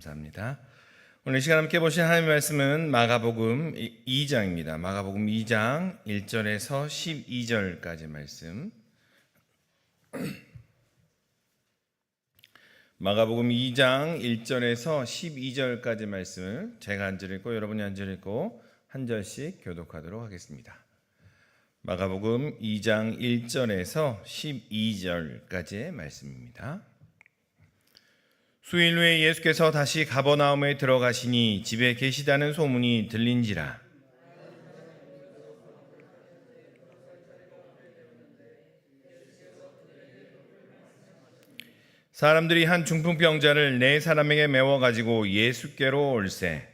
감사합니다. 오늘 이 시간 함께 보신 하나님의 말씀은 마가복음 2장입니다. 마가복음 2장 1절에서 12절까지 말씀. 마가복음 2장 1절에서 12절까지 말씀을 제가 한 절 읽고 여러분이 한 절 읽고 한 절씩 교독하도록 하겠습니다. 마가복음 2장 1절에서 12절까지의 말씀입니다. 수일 후에 예수께서 다시 가버나움에 들어가시니 집에 계시다는 소문이 들린지라. 사람들이 한 중풍병자를 네 사람에게 메워 가지고 예수께로 올세.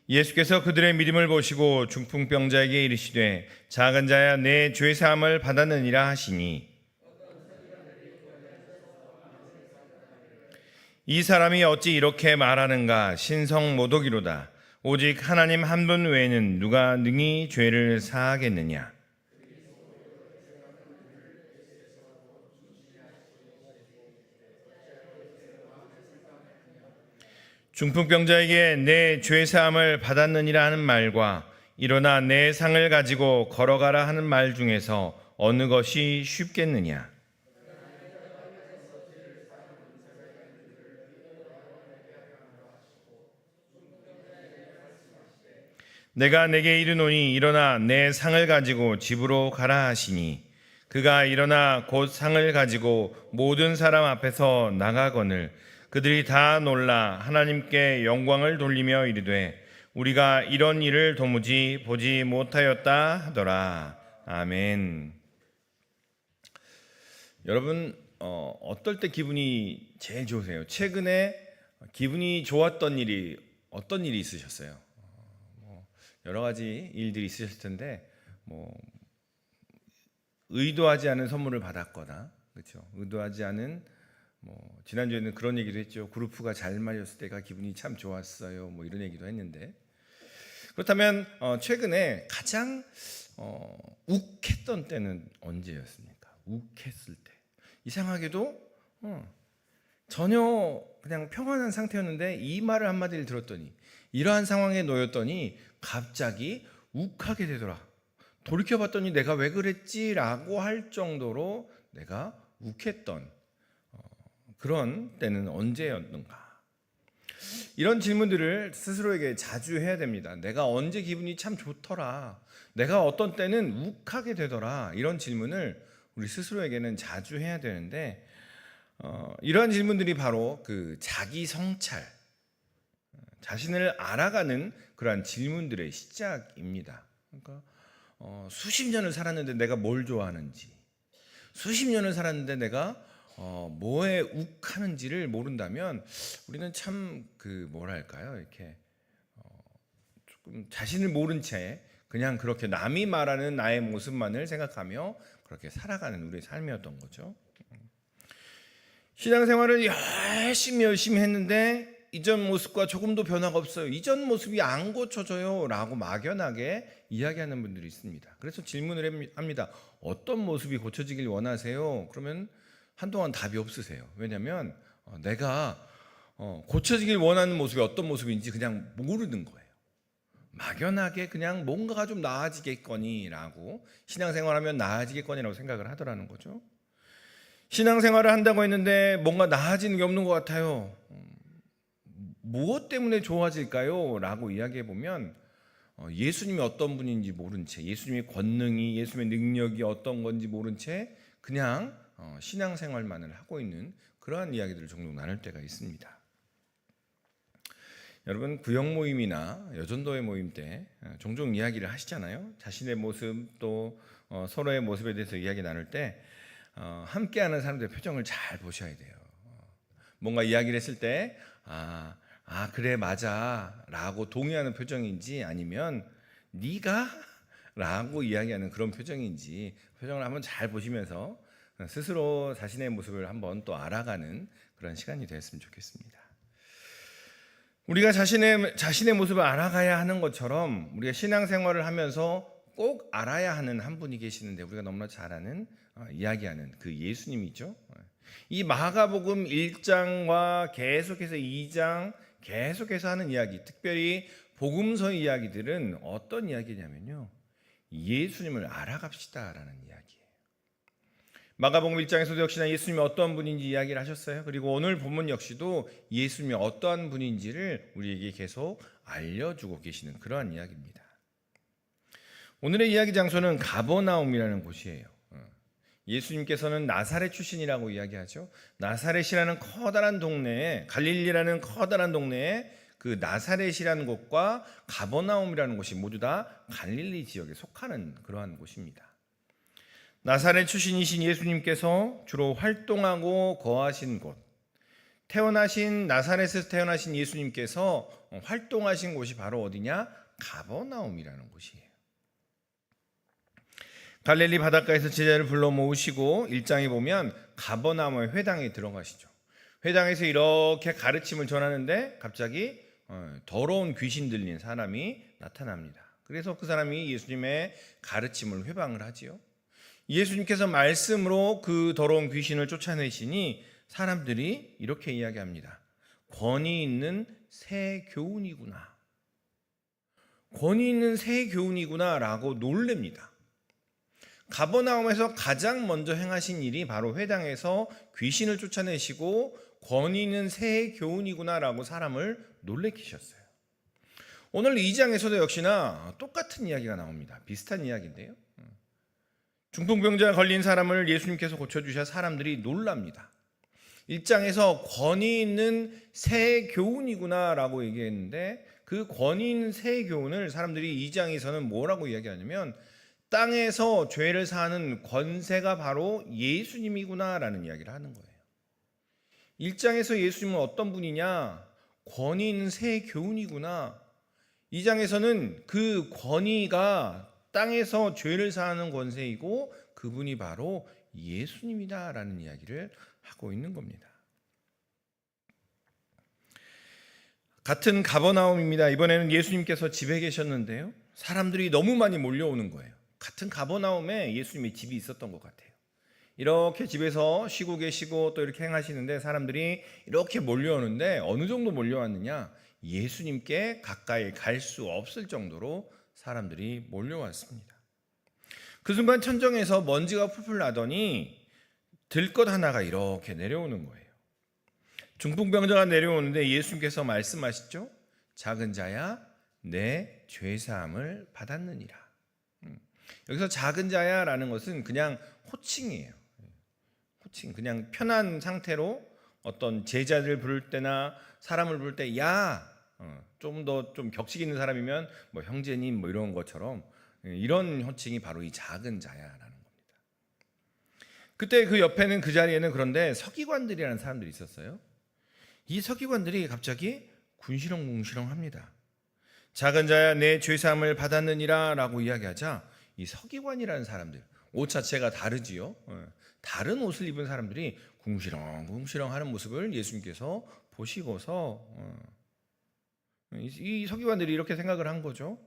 예수께서 그들의 믿음을 보시고 중풍병자에게 이르시되 작은 자야 내 죄 사함을 받았느니라 하시니, 이 사람이 어찌 이렇게 말하는가? 신성모독이로다. 오직 하나님 한 분 외에는 누가 능히 죄를 사하겠느냐? 중풍병자에게 내 죄사함을 받았느니라 하는 말과 일어나 내 상을 가지고 걸어가라 하는 말 중에서 어느 것이 쉽겠느냐? 내가 내게 이르노니 일어나 내 상을 가지고 집으로 가라 하시니, 그가 일어나 곧 상을 가지고 모든 사람 앞에서 나가거늘 그들이 다 놀라 하나님께 영광을 돌리며 이르되 우리가 이런 일을 도무지 보지 못하였다 하더라. 아멘. 여러분 어떨 때 기분이 제일 좋으세요? 최근에 기분이 좋았던 일이 어떤 일이 있으셨어요? 여러 가지 일들이 있으셨을 텐데 의도하지 않은 선물을 받았거나, 그렇죠? 의도하지 않은 지난주에는 그런 얘기도 했죠. 그루프가 잘 말렸을 때가 기분이 참 좋았어요. 이런 얘기도 했는데, 그렇다면 최근에 가장 욱했던 때는 언제였습니까? 욱했을 때. 이상하게도 전혀 그냥 평안한 상태였는데 이 말을 한마디를 들었더니, 이러한 상황에 놓였더니 갑자기 욱하게 되더라. 돌이켜봤더니 내가 왜 그랬지라고 할 정도로 내가 욱했던 그런 때는 언제였는가? 이런 질문들을 스스로에게 자주 해야 됩니다. 내가 언제 기분이 참 좋더라, 내가 어떤 때는 욱하게 되더라, 이런 질문을 우리 스스로에게는 자주 해야 되는데, 이러한 질문들이 바로 그 자기 성찰, 자신을 알아가는 그러한 질문들의 시작입니다. 그러니까 수십 년을 살았는데 내가 뭘 좋아하는지, 수십 년을 살았는데 내가 뭐에 욱하는지를 모른다면 우리는 참 이렇게 조금 자신을 모른 채 그냥 그렇게 남이 말하는 나의 모습만을 생각하며 그렇게 살아가는 우리의 삶이었던 거죠. 신앙생활을 열심히 했는데 이전 모습과 조금도 변화가 없어요. 이전 모습이 안 고쳐져요 라고 막연하게 이야기하는 분들이 있습니다. 그래서 질문을 합니다. 어떤 모습이 고쳐지길 원하세요? 그러면 한동안 답이 없으세요. 왜냐하면 내가 고쳐지길 원하는 모습이 어떤 모습인지 그냥 모르는 거예요. 막연하게 그냥 뭔가가 좀 나아지겠거니라고, 신앙생활하면 나아지겠거니라고 생각을 하더라는 거죠. 신앙생활을 한다고 했는데 뭔가 나아지는 게 없는 것 같아요. 무엇 때문에 좋아질까요? 라고 이야기해 보면 예수님이 어떤 분인지 모른 채, 예수님의 권능이, 예수님의 능력이 어떤 건지 모른 채 그냥 신앙생활만을 하고 있는 그러한 이야기들을 종종 나눌 때가 있습니다. 여러분, 구역 모임이나 여전도회 모임 때 종종 이야기를 하시잖아요. 자신의 모습 또 서로의 모습에 대해서 이야기 나눌 때 함께하는 사람들의 표정을 잘 보셔야 돼요. 뭔가 이야기를 했을 때 그래 맞아 라고 동의하는 표정인지, 아니면 네가 라고 이야기하는 그런 표정인지 표정을 한번 잘 보시면서 스스로 자신의 모습을 한번 또 알아가는 그런 시간이 되었으면 좋겠습니다. 우리가 자신의 모습을 알아가야 하는 것처럼 우리가 신앙생활을 하면서 꼭 알아야 하는 한 분이 계시는데 우리가 너무나 잘 아는 이야기하는 그 예수님이죠. 이 마가복음 1장과 계속해서 2장 계속해서 하는 이야기, 특별히 복음서 이야기들은 어떤 이야기냐면요, 예수님을 알아갑시다라는 이야기예요. 마가복음 1장에서도 역시나 예수님이 어떠한 분인지 이야기를 하셨어요. 그리고 오늘 본문 역시도 예수님이 어떠한 분인지를 우리에게 계속 알려주고 계시는 그러한 이야기입니다. 오늘의 이야기 장소는 가버나움이라는 곳이에요. 예수님께서는 나사렛 출신이라고 이야기하죠. 나사렛이라는 커다란 동네에, 갈릴리라는 커다란 동네에 그 나사렛이라는 곳과 가버나움이라는 곳이 모두 다 갈릴리 지역에 속하는 그러한 곳입니다. 나사렛 출신이신 예수님께서 주로 활동하고 거하신 곳, 나사렛에서 태어나신 예수님께서 활동하신 곳이 바로 어디냐? 가버나움이라는 곳이에요. 갈릴리 바닷가에서 제자를 불러 모으시고 1장에 보면 가버나움의 회당에 들어가시죠. 회당에서 이렇게 가르침을 전하는데 갑자기 더러운 귀신 들린 사람이 나타납니다. 그래서 그 사람이 예수님의 가르침을 회방을 하지요. 예수님께서 말씀으로 그 더러운 귀신을 쫓아내시니 사람들이 이렇게 이야기합니다. 권위 있는 새 교훈이구나. 권위 있는 새 교훈이구나 라고 놀랍니다. 가버나움에서 가장 먼저 행하신 일이 바로 회당에서 귀신을 쫓아내시고 권위 있는 새 교훈이구나 라고 사람을 놀래키셨어요. 오늘 2장에서도 역시나 똑같은 이야기가 나옵니다. 비슷한 이야기인데요. 중풍병자에 걸린 사람을 예수님께서 고쳐주셔 사람들이 놀랍니다. 1장에서 권위 있는 새 교훈이구나 라고 얘기했는데 그 권위 있는 새 교훈을 사람들이 2장에서는 뭐라고 이야기하냐면 땅에서 죄를 사하는 권세가 바로 예수님이구나 라는 이야기를 하는 거예요. 1장에서 예수님은 어떤 분이냐? 권위 있는 새 교훈이구나. 2장에서는 그 권위가 땅에서 죄를 사하는 권세이고 그분이 바로 예수님이다 라는 이야기를 하고 있는 겁니다. 같은 가버나움입니다. 이번에는 예수님께서 집에 계셨는데요, 사람들이 너무 많이 몰려오는 거예요. 같은 가버나움에 예수님의 집이 있었던 것 같아요. 이렇게 집에서 쉬고 계시고 또 이렇게 행하시는데 사람들이 이렇게 몰려오는데 어느 정도 몰려왔느냐? 예수님께 가까이 갈 수 없을 정도로 사람들이 몰려왔습니다. 그 순간 천정에서 먼지가 풀풀 나더니 들것 하나가 이렇게 내려오는 거예요. 중풍병자가 내려오는데 예수님께서 말씀하시죠. 작은 자야 내 죄사함을 받았느니라. 여기서 작은 자야라는 것은 그냥 호칭이에요. 호칭, 그냥 편한 상태로 어떤 제자들 부를 때나 사람을 부를 때 야, 좀 더 좀 격식 있는 사람이면 뭐 형제님 뭐 이런 것처럼 이런 호칭이 바로 이 작은 자야라는 겁니다. 그때 그 옆에는 그 자리에는 그런데 서기관들이라는 사람들이 있었어요. 이 서기관들이 갑자기 궁시렁궁시렁합니다. 작은 자야 내 죄사함을 받았느니라 라고 이야기하자 이 서기관이라는 사람들, 옷 자체가 다르지요. 다른 옷을 입은 사람들이 궁시렁궁시렁 하는 모습을 예수님께서 보시고서 이 서기관들이 이렇게 생각을 한 거죠.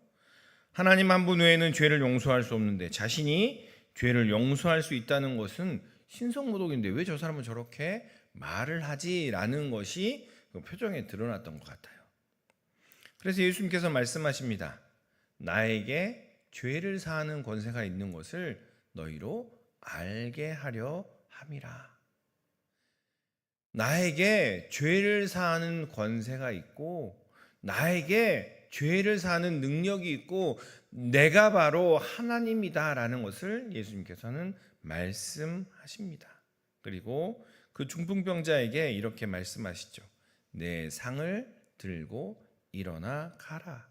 하나님 한 분 외에는 죄를 용서할 수 없는데 자신이 죄를 용서할 수 있다는 것은 신성모독인데 왜 저 사람은 저렇게 말을 하지라는 것이 그 표정에 드러났던 것 같아요. 그래서 예수님께서 말씀하십니다. 나에게 죄를 사하는 권세가 있는 것을 너희로 알게 하려 함이라. 나에게 죄를 사하는 권세가 있고 나에게 죄를 사하는 능력이 있고 내가 바로 하나님이다라는 것을 예수님께서는 말씀하십니다. 그리고 그 중풍병자에게 이렇게 말씀하시죠. 내 상을 들고 일어나 가라.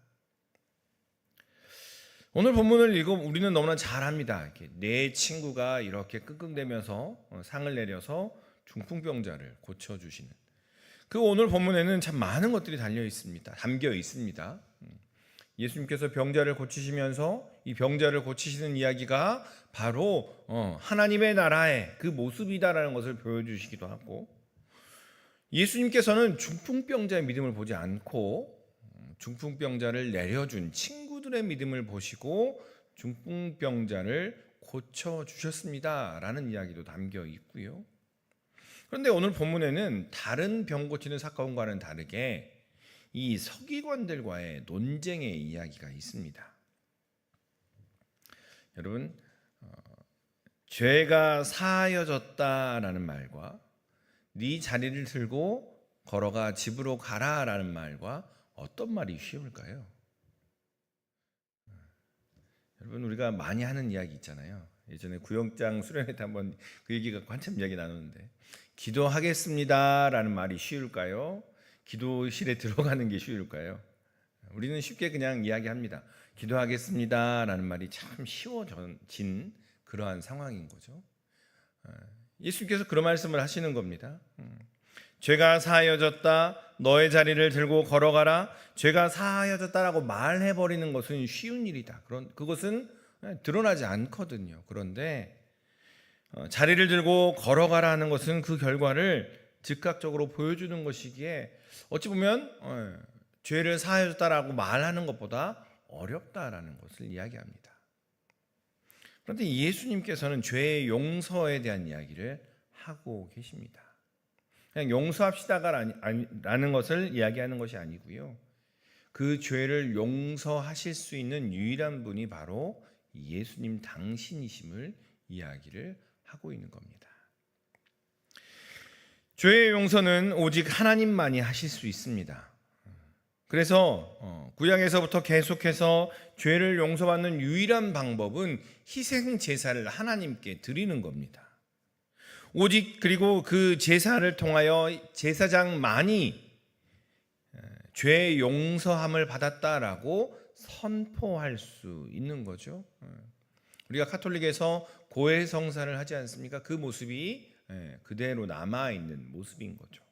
오늘 본문을 읽어 우리는 너무나 잘 압니다. 내 친구가 이렇게 끙끙대면서 상을 내려서 중풍병자를 고쳐주시는 그 오늘 본문에는 참 많은 것들이 담겨 있습니다. 예수님께서 병자를 고치시면서 이 병자를 고치시는 이야기가 바로 하나님의 나라의 그 모습이다라는 것을 보여주시기도 하고, 예수님께서는 중풍병자의 믿음을 보지 않고 중풍병자를 내려준 친구들의 믿음을 보시고 중풍병자를 고쳐주셨습니다라는 이야기도 담겨 있고요. 그런데 오늘 본문에는 다른 병 고치는 사건과는 다르게 이 서기관들과의 논쟁의 이야기가 있습니다. 여러분, 죄가 사하여졌다라는 말과 네 자리를 들고 걸어가 집으로 가라라는 말과 어떤 말이 쉬울까요? 여러분, 우리가 많이 하는 이야기 있잖아요. 예전에 구역장 수련회 때 한번 그 얘기 갖고 한참 이야기 나누는데, 기도하겠습니다라는 말이 쉬울까요? 기도실에 들어가는 게 쉬울까요? 우리는 쉽게 그냥 이야기합니다. 기도하겠습니다라는 말이 참 쉬워진 그러한 상황인 거죠. 예수님께서 그런 말씀을 하시는 겁니다. 죄가 사하여졌다, 너의 자리를 들고 걸어가라. 죄가 사하여졌다라고 말해버리는 것은 쉬운 일이다. 그것은 드러나지 않거든요. 그런데 자리를 들고 걸어가라 하는 것은 그 결과를 즉각적으로 보여주는 것이기에 어찌 보면 죄를 사하여졌다라고 말하는 것보다 어렵다라는 것을 이야기합니다. 그런데 예수님께서는 죄의 용서에 대한 이야기를 하고 계십니다. 그냥 용서합시다라는 것을 이야기하는 것이 아니고요. 그 죄를 용서하실 수 있는 유일한 분이 바로 예수님 당신이심을 이야기를 하고 있는 겁니다. 죄의 용서는 오직 하나님만이 하실 수 있습니다. 그래서 구약에서부터 계속해서 죄를 용서받는 유일한 방법은 희생 제사를 하나님께 드리는 겁니다. 오직 그리고 그 제사를 통하여 제사장만이 죄 용서함을 받았다라고 선포할 수 있는 거죠. 우리가 카톨릭에서 고해 성사를 하지 않습니까? 그 모습이 그대로 남아있는 모습인 거죠.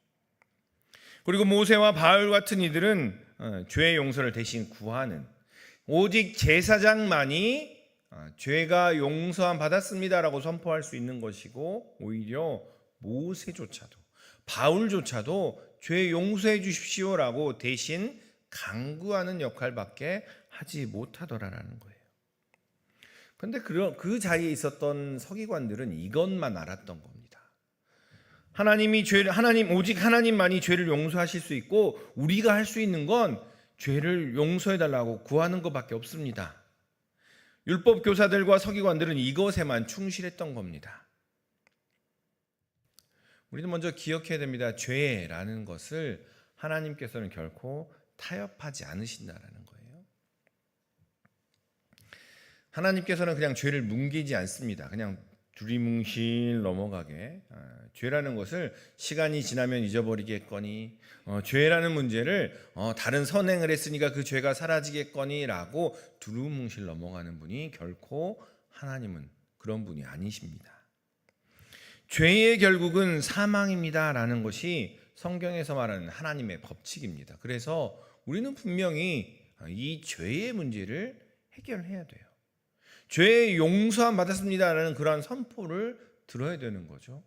그리고 모세와 바울 같은 이들은 죄의 용서를 대신 구하는, 오직 제사장만이 죄가 용서함 받았습니다라고 선포할 수 있는 것이고, 오히려 모세조차도 바울조차도 죄 용서해 주십시오라고 대신 간구하는 역할밖에 하지 못하더라라는 거예요. 그런데 그 자리에 있었던 서기관들은 이것만 알았던 겁니다. 오직 하나님만이 죄를 용서하실 수 있고, 우리가 할 수 있는 건 죄를 용서해 달라고 구하는 것밖에 없습니다. 율법 교사들과 서기관들은 이것에만 충실했던 겁니다. 우리는 먼저 기억해야 됩니다. 죄라는 것을 하나님께서는 결코 타협하지 않으신다라는 거예요. 하나님께서는 그냥 죄를 뭉개지 않습니다. 그냥 두리뭉실 넘어가게. 죄라는 것을 시간이 지나면 잊어버리겠거니, 죄라는 문제를 다른 선행을 했으니까 그 죄가 사라지겠거니라고 두루뭉실 넘어가는 분이 결코 하나님은 그런 분이 아니십니다. 죄의 결국은 사망입니다라는 것이 성경에서 말하는 하나님의 법칙입니다. 그래서 우리는 분명히 이 죄의 문제를 해결해야 돼요. 죄의 용서함 받았습니다라는 그러한 선포를 들어야 되는 거죠.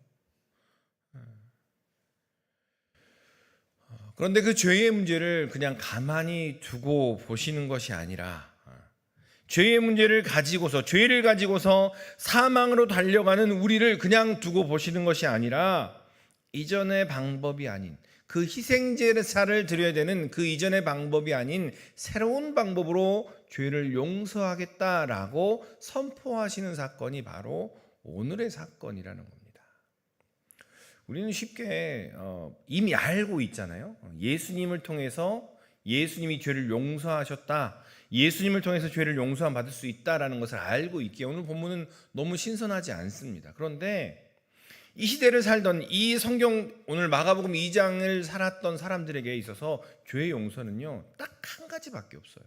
그런데 그 죄의 문제를 그냥 가만히 두고 보시는 것이 아니라, 죄의 문제를 가지고서, 죄를 가지고서 사망으로 달려가는 우리를 그냥 두고 보시는 것이 아니라, 이전의 방법이 아닌, 그 희생제사를 드려야 되는 그 이전의 방법이 아닌 새로운 방법으로 죄를 용서하겠다라고 선포하시는 사건이 바로 오늘의 사건이라는 겁니다. 우리는 쉽게 이미 알고 있잖아요. 예수님을 통해서 예수님이 죄를 용서하셨다, 예수님을 통해서 죄를 용서함 받을 수 있다라는 것을 알고 있기에 오늘 본문은 너무 신선하지 않습니다. 그런데 이 시대를 살던, 이 성경 오늘 마가복음 2장을 살았던 사람들에게 있어서 죄의 용서는요 딱 한 가지밖에 없어요.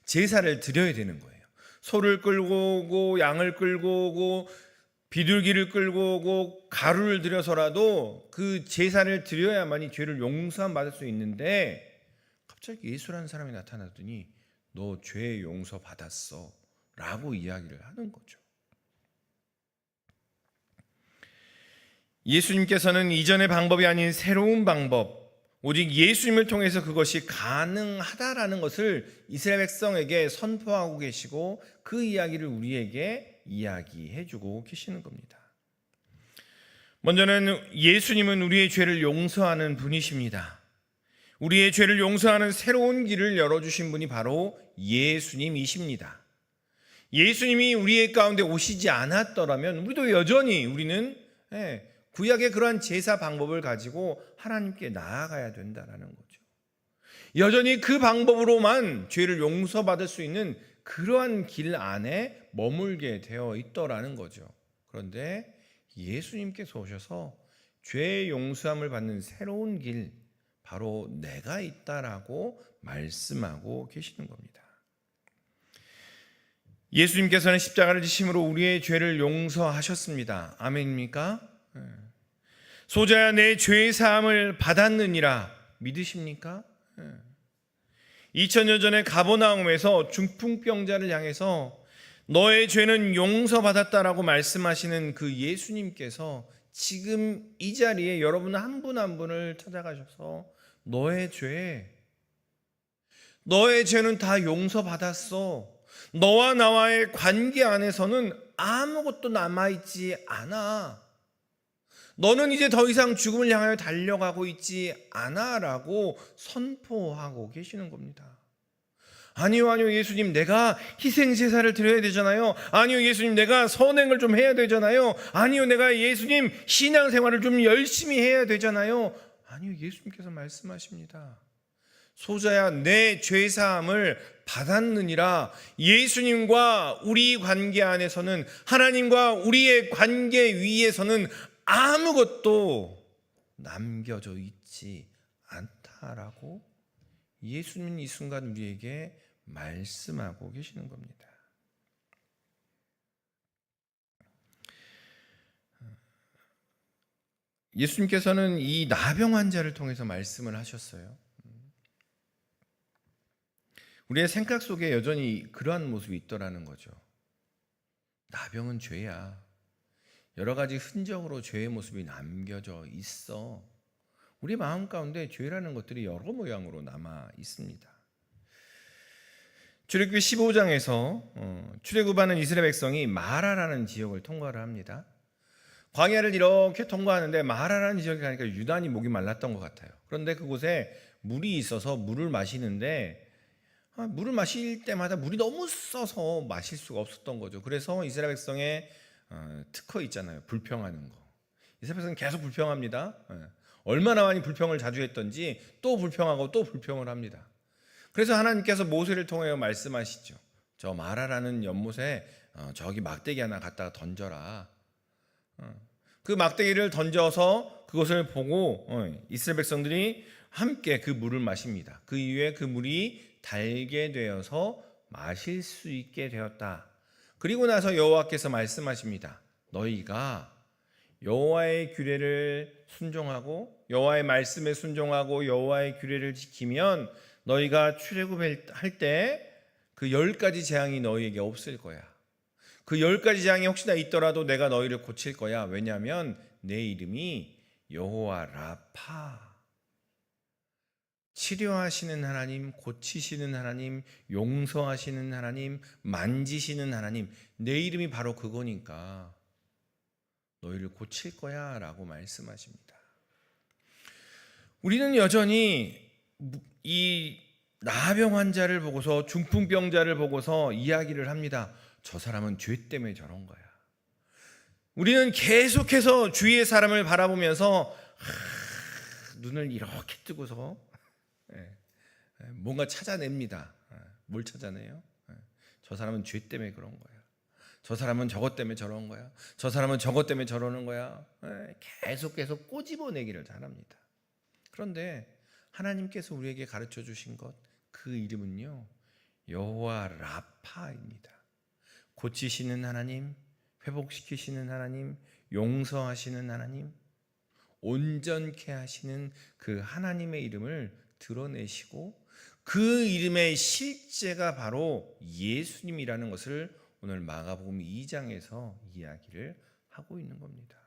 제사를 드려야 되는 거예요. 소를 끌고 오고 양을 끌고 오고 비둘기를 끌고 오고 가루를 들여서라도 그 제사를 드려야만이 죄를 용서함 받을 수 있는데, 갑자기 예수라는 사람이 나타나더니 너 죄 용서 받았어 라고 이야기를 하는 거죠. 예수님께서는 이전의 방법이 아닌 새로운 방법, 오직 예수님을 통해서 그것이 가능하다라는 것을 이스라엘 백성에게 선포하고 계시고 그 이야기를 우리에게 이야기해 주고 계시는 겁니다. 먼저는 예수님은 우리의 죄를 용서하는 분이십니다. 우리의 죄를 용서하는 새로운 길을 열어주신 분이 바로 예수님이십니다. 예수님이 우리의 가운데 오시지 않았더라면 우리도 여전히 우리는 구약의 그러한 제사 방법을 가지고 하나님께 나아가야 된다는 거죠. 여전히 그 방법으로만 죄를 용서받을 수 있는 그러한 길 안에 머물게 되어 있더라는 거죠. 그런데 예수님께서 오셔서 죄의 용서함을 받는 새로운 길, 바로 내가 있다라고 말씀하고 계시는 겁니다. 예수님께서는 십자가를 지심으로 우리의 죄를 용서하셨습니다. 아멘입니까? 소자야 내 죄의 사함을 받았느니라 믿으십니까? 2000년 전에 가버나움에서 중풍병자를 향해서 너의 죄는 용서받았다라고 말씀하시는 그 예수님께서 지금 이 자리에 여러분 한 분 한 분을 찾아가셔서 너의 죄는 다 용서받았어. 너와 나와의 관계 안에서는 아무것도 남아있지 않아. 너는 이제 더 이상 죽음을 향하여 달려가고 있지 않아 라고 선포하고 계시는 겁니다. 아니요 예수님, 내가 희생제사를 드려야 되잖아요. 아니요 예수님, 내가 선행을 좀 해야 되잖아요. 아니요 내가 예수님 신앙생활을 좀 열심히 해야 되잖아요. 아니요, 예수님께서 말씀하십니다. 소자야 내 죄사함을 받았느니라. 예수님과 우리 관계 안에서는, 하나님과 우리의 관계 위에서는 아무것도 남겨져 있지 않다라고 예수님은 이 순간 우리에게 말씀하고 계시는 겁니다. 예수님께서는 이 나병 환자를 통해서 말씀을 하셨어요. 우리의 생각 속에 여전히 그러한 모습이 있더라는 거죠. 나병은 죄야. 여러 가지 흔적으로 죄의 모습이 남겨져 있어. 우리 마음 가운데 죄라는 것들이 여러 모양으로 남아 있습니다. 출애굽기 15장에서 출애굽하는 이스라엘 백성이 마라라는 지역을 통과를 합니다. 광야를 이렇게 통과하는데 마라라는 지역에 가니까 유난히 목이 말랐던 것 같아요. 그런데 그곳에 물이 있어서 물을 마시는데 물을 마실 때마다 물이 너무 써서 마실 수가 없었던 거죠. 그래서 이스라엘 백성의 특허 있잖아요. 불평하는 거. 이스라엘 백성은 계속 불평합니다. 얼마나 많이 불평을 자주 했던지 또 불평하고 또 불평을 합니다. 그래서 하나님께서 모세를 통하여 말씀하시죠. 저 마라라는 연못에 저기 막대기 하나 갖다가 던져라. 그 막대기를 던져서 그것을 보고 이스라엘 백성들이 함께 그 물을 마십니다. 그 이후에 그 물이 달게 되어서 마실 수 있게 되었다. 그리고 나서 여호와께서 말씀하십니다. 너희가 여호와의 규례를 순종하고 여호와의 말씀에 순종하고 여호와의 규례를 지키면 너희가 출애굽할 때 그 10가지 재앙이 너희에게 없을 거야. 그 10가지 재앙이 혹시나 있더라도 내가 너희를 고칠 거야. 왜냐하면 내 이름이 여호와 라파, 치료하시는 하나님, 고치시는 하나님, 용서하시는 하나님, 만지시는 하나님, 내 이름이 바로 그거니까 너희를 고칠 거야 라고 말씀하십니다. 우리는 여전히 이 나병 환자를 보고서, 중풍병자를 보고서 이야기를 합니다. 저 사람은 죄 때문에 저런 거야. 우리는 계속해서 주위의 사람을 바라보면서 눈을 이렇게 뜨고서 뭔가 찾아냅니다. 뭘 찾아내요? 저 사람은 죄 때문에 그런 거야. 저 사람은 저것 때문에 저런 거야. 저 사람은 저것 때문에 저러는 거야. 계속해서 꼬집어내기를 잘합니다. 그런데 하나님께서 우리에게 가르쳐 주신 것, 그 이름은요, 여호와 라파입니다. 고치시는 하나님, 회복시키시는 하나님, 용서하시는 하나님, 온전케 하시는 그 하나님의 이름을 드러내시고 그 이름의 실제가 바로 예수님이라는 것을 오늘 마가복음 2장에서 이야기를 하고 있는 겁니다.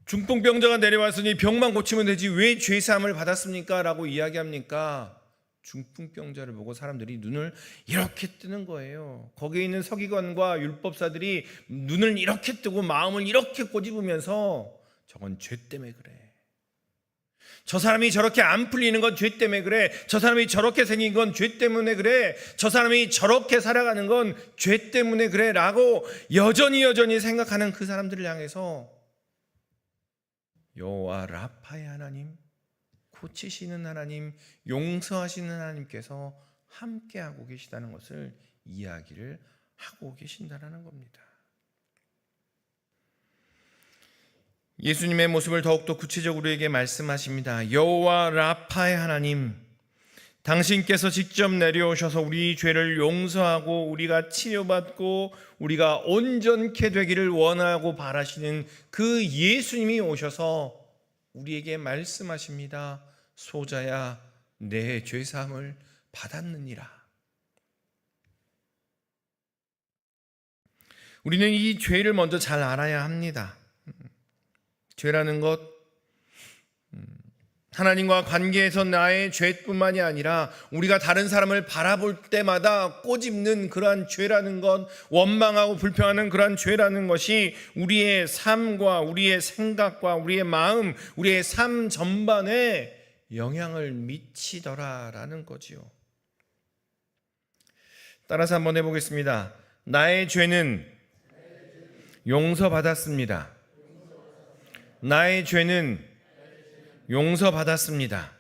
중풍병자가 내려왔으니 병만 고치면 되지 왜 죄사함을 받았습니까? 라고 이야기합니까? 중풍병자를 보고 사람들이 눈을 이렇게 뜨는 거예요. 거기에 있는 서기관과 율법사들이 눈을 이렇게 뜨고 마음을 이렇게 꼬집으면서 저건 죄 때문에 그래. 저 사람이 저렇게 안 풀리는 건 죄 때문에 그래. 저 사람이 저렇게 생긴 건 죄 때문에 그래. 저 사람이 저렇게 살아가는 건 죄 때문에 그래 라고 여전히 생각하는 그 사람들을 향해서 여호와 라파의 하나님, 고치시는 하나님, 용서하시는 하나님께서 함께하고 계시다는 것을 이야기를 하고 계신다는 겁니다. 예수님의 모습을 더욱더 구체적으로 우리에게 말씀하십니다. 여호와 라파의 하나님, 당신께서 직접 내려오셔서 우리 죄를 용서하고 우리가 치료받고 우리가 온전케 되기를 원하고 바라시는 그 예수님이 오셔서 우리에게 말씀하십니다. 소자야, 내 죄사함을 받았느니라. 우리는 이 죄를 먼저 잘 알아야 합니다. 죄라는 것, 하나님과 관계에서 나의 죄뿐만이 아니라 우리가 다른 사람을 바라볼 때마다 꼬집는 그러한 죄라는 것, 원망하고 불평하는 그러한 죄라는 것이 우리의 삶과 우리의 생각과 우리의 마음, 우리의 삶 전반에 영향을 미치더라라는 거지요. 따라서 한번 해보겠습니다. 나의 죄는 용서받았습니다. 나의 죄는 용서받았습니다.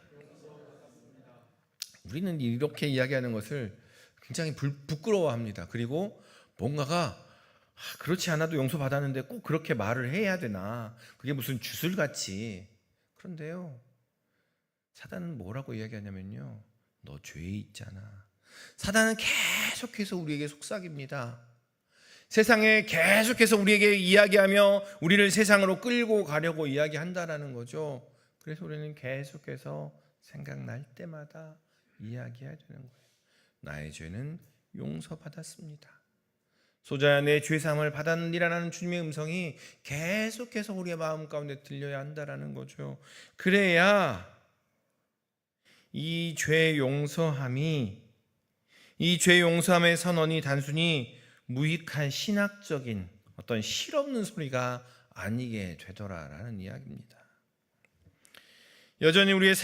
우리는 이렇게 이야기하는 것을 굉장히 부끄러워합니다. 그리고 뭔가가 그렇지 않아도 용서받았는데 꼭 그렇게 말을 해야 되나? 그게 무슨 주술같이. 그런데요, 사단은 뭐라고 이야기하냐면요, 너 죄 있잖아. 사단은 계속해서 우리에게 속삭입니다. 세상에 계속해서 우리에게 이야기하며 우리를 세상으로 끌고 가려고 이야기한다라는 거죠. 그래서 우리는 계속해서 생각날 때마다 이야기해야 되는 거예요. 나의 죄는 용서받았습니다. 소자야, 내 죄사함을 받았느니라는 주님의 음성이 계속해서 우리의 마음 가운데 들려야 한다라는 거죠. 그래야 이 죄 용서함의 선언이 단순히 무익한 신학적인 어떤 실없는 소리가 아니게 되더라라는 이야기입니다. 여전히 우리의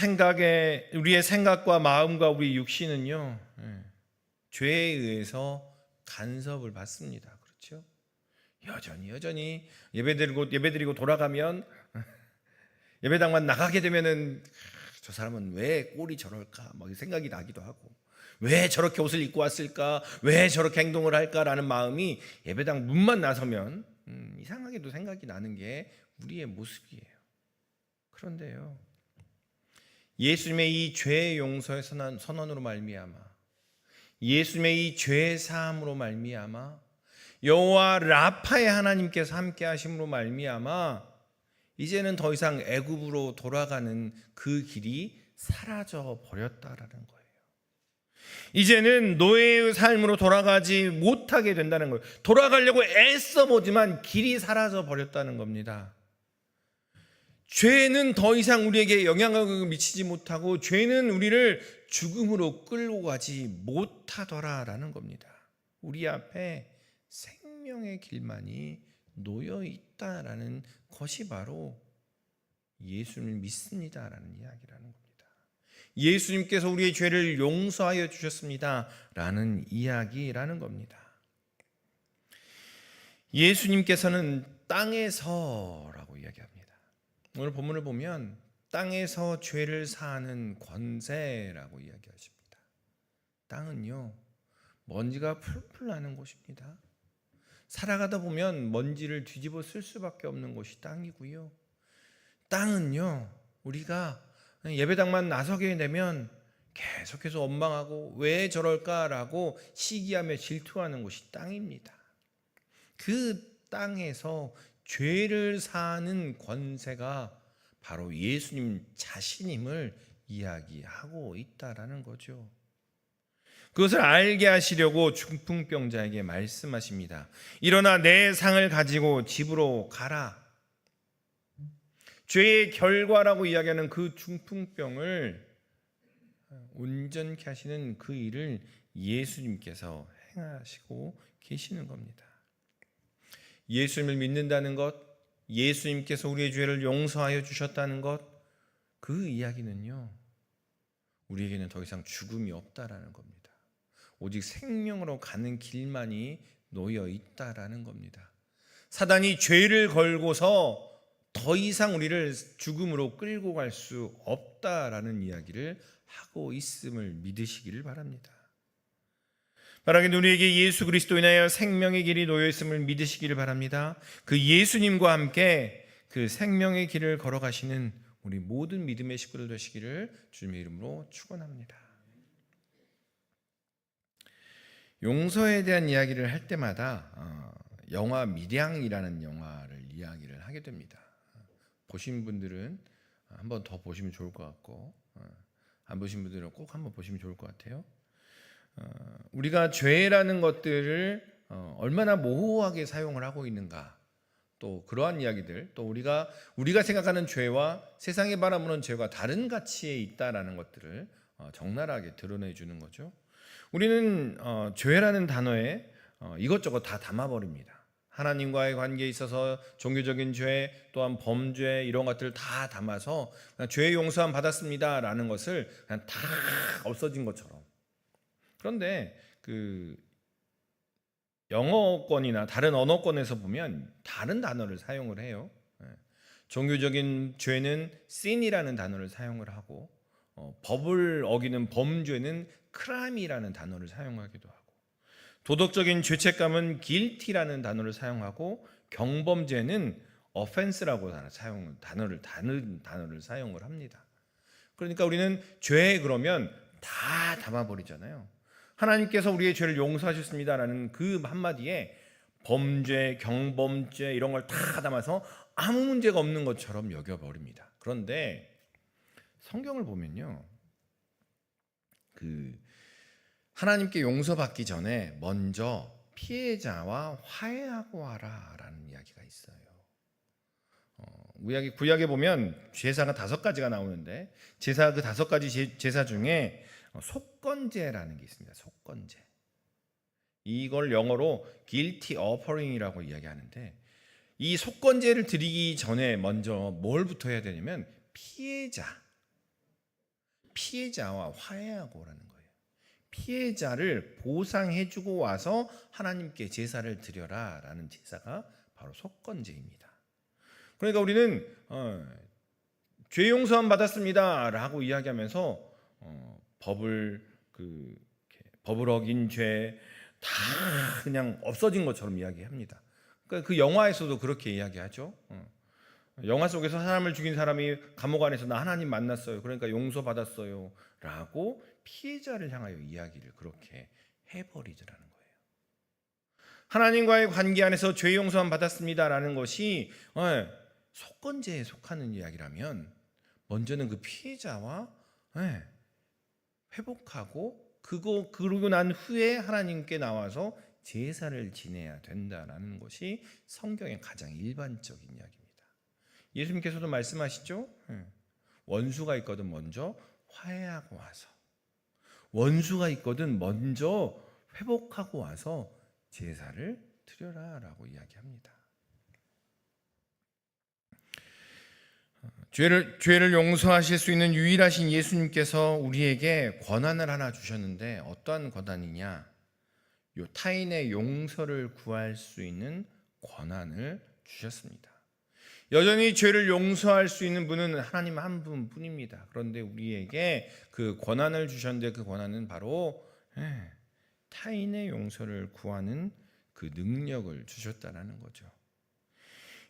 생각과 마음과 우리 육신은요, 죄에 의해서 간섭을 받습니다. 그렇죠? 여전히 예배드리고 돌아가면 예배당만 나가게 되면은 저 사람은 왜 꼴이 저럴까 막 생각이 나기도 하고, 왜 저렇게 옷을 입고 왔을까, 왜 저렇게 행동을 할까라는 마음이 예배당 문만 나서면 이상하게도 생각이 나는 게 우리의 모습이에요. 그런데요, 예수님의 이 죄 용서의 선언으로 말미암아, 예수님의 이 죄 사함으로 말미암아, 여호와 라파의 하나님께서 함께 하심으로 말미암아 이제는 더 이상 애굽으로 돌아가는 그 길이 사라져 버렸다라는 거예요. 이제는 노예의 삶으로 돌아가지 못하게 된다는 거예요. 돌아가려고 애써 보지만 길이 사라져 버렸다는 겁니다. 죄는 더 이상 우리에게 영향을 미치지 못하고 죄는 우리를 죽음으로 끌고 가지 못하더라라는 겁니다. 우리 앞에 생명의 길만이 놓여 있다라는 것이 바로 예수님을 믿습니다라는 이야기라는 겁니다. 예수님께서 우리의 죄를 용서하여 주셨습니다라는 이야기라는 겁니다. 예수님께서는 땅에서라고 이야기합니다. 오늘 본문을 보면 땅에서 죄를 사하는 권세라고 이야기하십니다. 땅은요, 먼지가 풀풀 나는 곳입니다. 살아가다 보면 먼지를 뒤집어 쓸 수밖에 없는 곳이 땅이고요. 땅은요, 우리가 예배당만 나서게 되면 계속해서 원망하고 왜 저럴까라고 시기하며 질투하는 곳이 땅입니다. 그 땅에서 죄를 사는 권세가 바로 예수님 자신임을 이야기하고 있다라는 거죠. 그것을 알게 하시려고 중풍병자에게 말씀하십니다. 일어나 내 상을 가지고 집으로 가라. 죄의 결과라고 이야기하는 그 중풍병을 온전케 하시는 그 일을 예수님께서 행하시고 계시는 겁니다. 예수님을 믿는다는 것, 예수님께서 우리의 죄를 용서하여 주셨다는 것, 그 이야기는요, 우리에게는 더 이상 죽음이 없다라는 겁니다. 오직 생명으로 가는 길만이 놓여 있다라는 겁니다. 사단이 죄를 걸고서 더 이상 우리를 죽음으로 끌고 갈 수 없다라는 이야기를 하고 있음을 믿으시기를 바랍니다. 바라기는 우리에게 예수 그리스도로 인하여 생명의 길이 놓여 있음을 믿으시기를 바랍니다. 그 예수님과 함께 그 생명의 길을 걸어가시는 우리 모든 믿음의 식구들 되시기를 주님의 이름으로 축원합니다. 용서에 대한 이야기를 할 때마다 영화 밀양이라는 영화를 이야기를 하게 됩니다. 보신 분들은 한번 더 보시면 좋을 것 같고, 안 보신 분들은 꼭 한번 보시면 좋을 것 같아요. 우리가 죄라는 것들을 얼마나 모호하게 사용을 하고 있는가, 또 그러한 이야기들, 또 우리가 생각하는 죄와 세상이 바라보는 죄가 다른 가치에 있다라는 것들을 적나라하게 드러내 주는 거죠. 우리는 죄라는 단어에 이것저것 다 담아버립니다. 하나님과의 관계에 있어서 종교적인 죄, 또한 범죄, 이런 것들을 다 담아서 죄의 용서함 받았습니다라는 것을 그냥 다 없어진 것처럼. 그런데 그 영어권이나 다른 언어권에서 보면 다른 단어를 사용을 해요. 종교적인 죄는 sin이라는 단어를 사용을 하고, 법을 어기는 범죄는 crime이라는 단어를 사용하기도 하고, 도덕적인 죄책감은 guilty라는 단어를 사용하고, 경범죄는 offense라고 다른 단어를 사용을 합니다. 그러니까 우리는 죄 그러면 다 담아버리잖아요. 하나님께서 우리의 죄를 용서하셨습니다라는 그 한마디에 범죄, 경범죄 이런 걸 다 담아서 아무 문제가 없는 것처럼 여겨버립니다. 그런데 성경을 보면요, 하나님께 용서받기 전에 먼저 피해자와 화해하고 하라라는 이야기가 있어요. 구약에 보면 제사가 5가지가 나오는데, 제사 그 5가지 제사 중에 속건제라는 게 있습니다. 속건제. 이걸 영어로 guilty offering이라고 이야기하는데, 이 속건제를 드리기 전에 먼저 뭘부터 해야 되냐면 피해자와 화해하고 라는 거예요. 피해자를 보상해주고 와서 하나님께 제사를 드려라 라는 제사가 바로 속건제입니다. 그러니까 우리는 죄 용서함 받았습니다 라고 이야기하면서 법을 어긴 죄 다 그냥 없어진 것처럼 이야기합니다. 그러니까 그 영화에서도 그렇게 이야기하죠. 영화 속에서 사람을 죽인 사람이 감옥 안에서 나 하나님 만났어요, 그러니까 용서받았어요 라고 피해자를 향하여 이야기를 그렇게 해버리더라는 거예요. 하나님과의 관계 안에서 죄 용서함 받았습니다라는 것이 속건제에 속하는 이야기라면, 먼저는 그 피해자와 회복하고 그러고 난 후에 하나님께 나와서 제사를 지내야 된다라는 것이 성경의 가장 일반적인 이야기입니다. 예수님께서도 말씀하시죠. 원수가 있거든 먼저 화해하고 와서, 원수가 있거든 먼저 회복하고 와서 제사를 드려라라고 이야기합니다. 죄를 용서하실 수 있는 유일하신 예수님께서 우리에게 권한을 하나 주셨는데, 어떠한 권한이냐? 타인의 용서를 구할 수 있는 권한을 주셨습니다. 여전히 죄를 용서할 수 있는 분은 하나님 한 분뿐입니다. 그런데 우리에게 그 권한을 주셨는데, 그 권한은 바로 타인의 용서를 구하는 그 능력을 주셨다라는 거죠.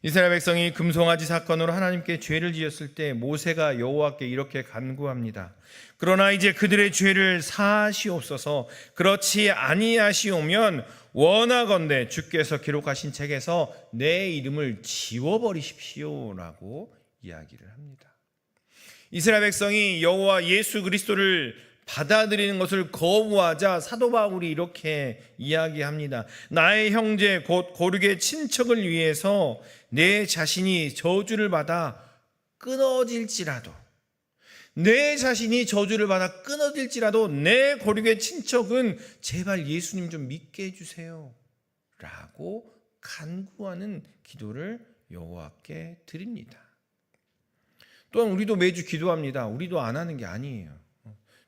이스라엘 백성이 금송아지 사건으로 하나님께 죄를 지었을 때 모세가 여호와께 이렇게 간구합니다. 그러나 이제 그들의 죄를 사하시옵소서. 그렇지 아니하시오면 원하건대 주께서 기록하신 책에서 내 이름을 지워버리십시오라고 이야기를 합니다. 이스라엘 백성이 여호와 예수 그리스도를 받아들이는 것을 거부하자 사도 바울이 이렇게 이야기합니다. 나의 형제 곧 고르게 친척을 위해서 내 자신이 저주를 받아 끊어질지라도, 내 자신이 저주를 받아 끊어질지라도 내 고륙의 친척은 제발 예수님 좀 믿게 해주세요 라고 간구하는 기도를 여호와께 드립니다. 또한 우리도 매주 기도합니다. 우리도 안 하는 게 아니에요.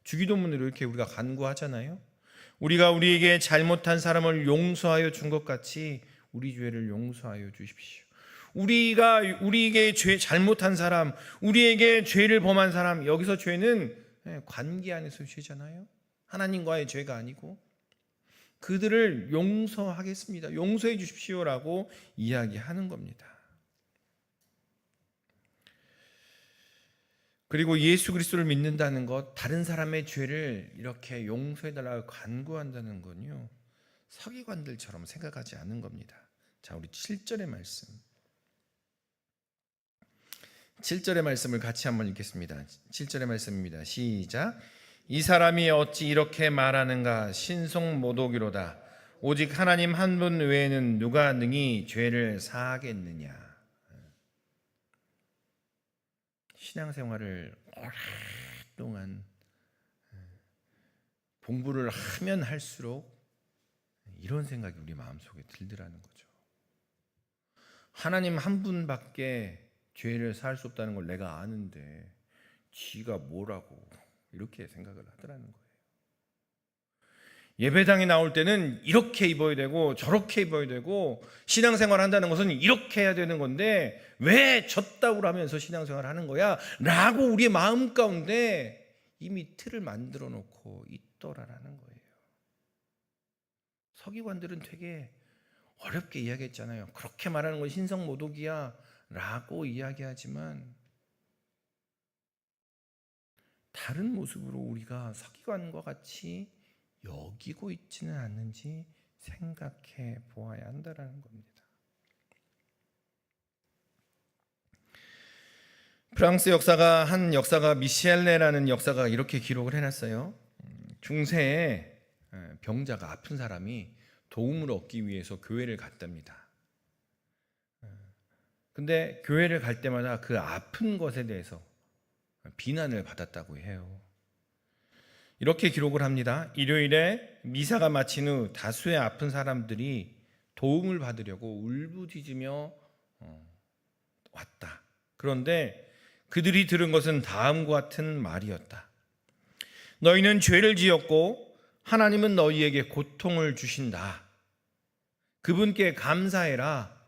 주기도문으로 이렇게 우리가 간구하잖아요. 우리가 우리에게 잘못한 사람을 용서하여 준 것 같이 우리 죄를 용서하여 주십시오. 우리가 우리에게 잘못한 사람, 우리에게 죄를 범한 사람, 여기서 죄는 관계 안에서 죄잖아요. 하나님과의 죄가 아니고 그들을 용서하겠습니다. 용서해 주십시오라고 이야기하는 겁니다. 그리고 예수 그리스도를 믿는다는 것, 다른 사람의 죄를 이렇게 용서해달라고 간구한다는 건요, 서기관들처럼 생각하지 않는 겁니다. 자, 우리 7절의 말씀. 7절의 말씀을 같이 한번 읽겠습니다. 7절의 말씀입니다. 시작. 이 사람이 어찌 이렇게 말하는가? 신성모독이로다. 오직 하나님 한 분 외에는 누가 능히 죄를 사하겠느냐. 신앙생활을 오랫동안 공부를 하면 할수록 이런 생각이 우리 마음속에 들더라는 거죠. 하나님 한 분밖에 죄를 사할 수 없다는 걸 내가 아는데 지가 뭐라고 이렇게 생각을 하더라는 거예요. 예배당에 나올 때는 이렇게 입어야 되고 저렇게 입어야 되고 신앙생활 한다는 것은 이렇게 해야 되는 건데 왜 저따구로 하면서 신앙생활 하는 거야? 라고 우리의 마음 가운데 이미 틀을 만들어 놓고 있더라라는 거예요. 서기관들은 되게 어렵게 이야기했잖아요. 그렇게 말하는 건 신성모독이야 라고 이야기하지만 다른 모습으로 우리가 서기관과 같이 여기고 있지는 않는지 생각해 보아야 한다는 겁니다. 프랑스 한 역사가 미셸레라는 역사가 이렇게 기록을 해놨어요. 중세에 병자가 아픈 사람이 도움을 얻기 위해서 교회를 갔답니다. 근데 교회를 갈 때마다 그 아픈 것에 대해서 비난을 받았다고 해요. 이렇게 기록을 합니다. 일요일에 미사가 마친 후 다수의 아픈 사람들이 도움을 받으려고 울부짖으며 왔다. 그런데 그들이 들은 것은 다음과 같은 말이었다. 너희는 죄를 지었고 하나님은 너희에게 고통을 주신다. 그분께 감사해라.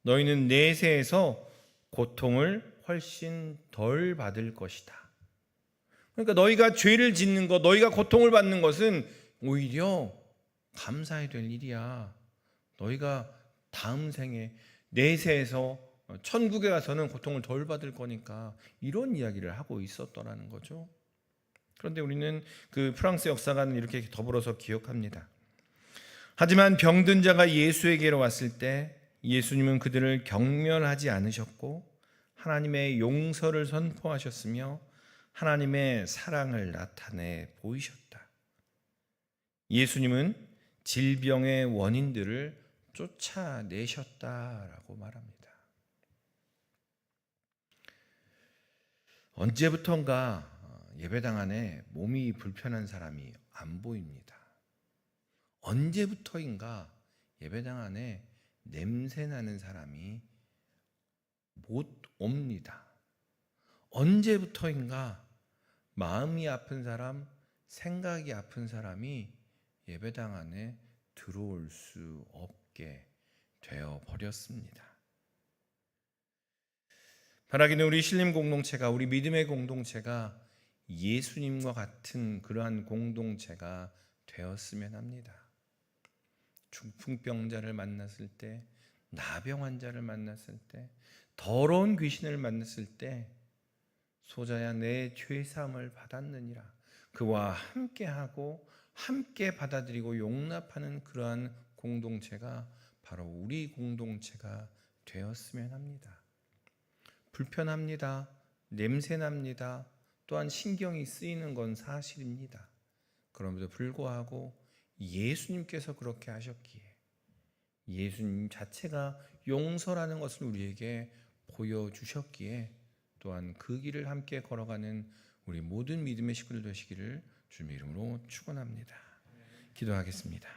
너희는 내세에서 고통을 훨씬 덜 받을 것이다. 그러니까 너희가 죄를 짓는 것, 너희가 고통을 받는 것은 오히려 감사해야 될 일이야. 너희가 다음 생에 내세에서 천국에 가서는 고통을 덜 받을 거니까 이런 이야기를 하고 있었더라는 거죠. 그런데 우리는 그 프랑스 역사가는 이렇게 더불어서 기억합니다. 하지만 병든 자가 예수에게로 왔을 때 예수님은 그들을 경멸하지 않으셨고 하나님의 용서를 선포하셨으며 하나님의 사랑을 나타내 보이셨다. 예수님은 질병의 원인들을 쫓아내셨다라고 말합니다. 언제부턴가 예배당 안에 몸이 불편한 사람이 안 보입니다. 언제부터인가 예배당 안에 냄새 나는 사람이 못 옵니다. 언제부터인가 마음이 아픈 사람, 생각이 아픈 사람이 예배당 안에 들어올 수 없게 되어 버렸습니다. 바라기는 우리 신림 공동체가, 우리 믿음의 공동체가 예수님과 같은 그러한 공동체가 되었으면 합니다. 중풍병자를 만났을 때, 나병 환자를 만났을 때, 더러운 귀신을 만났을 때 소자야 내 죄사함을 받았느니라. 그와 함께하고 함께 받아들이고 용납하는 그러한 공동체가 바로 우리 공동체가 되었으면 합니다. 불편합니다. 냄새납니다. 또한 신경이 쓰이는 건 사실입니다. 그럼에도 불구하고 예수님께서 그렇게 하셨기에 예수님 자체가 용서라는 것을 우리에게 보여주셨기에 또한 그 길을 함께 걸어가는 우리 모든 믿음의 식구들 되시기를 주님의 이름으로 축원합니다. 기도하겠습니다.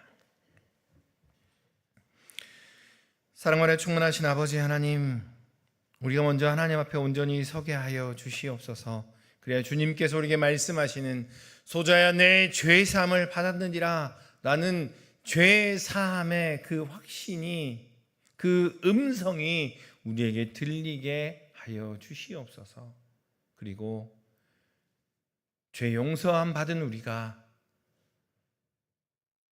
사랑 안에 충만하신 아버지 하나님, 우리가 먼저 하나님 앞에 온전히 서게 하여 주시옵소서. 그래야 주님께서 우리에게 말씀하시는 소자야 내 죄사함을 받았느니라 라는 죄사함의 그 확신이, 그 음성이 우리에게 들리게 하여 주시옵소서. 그리고 죄 용서함 받은 우리가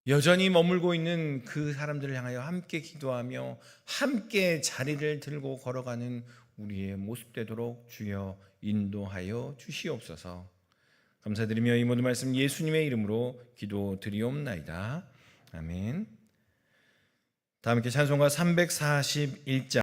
여전히 머물고 있는 그 사람들을 향하여 함께 기도하며 함께 자리를 들고 걸어가는 우리의 모습 되도록 주여 인도하여 주시옵소서. 감사드리며 이 모든 말씀 예수님의 이름으로 기도드리옵나이다. 아멘. 다 함께 찬송가 341장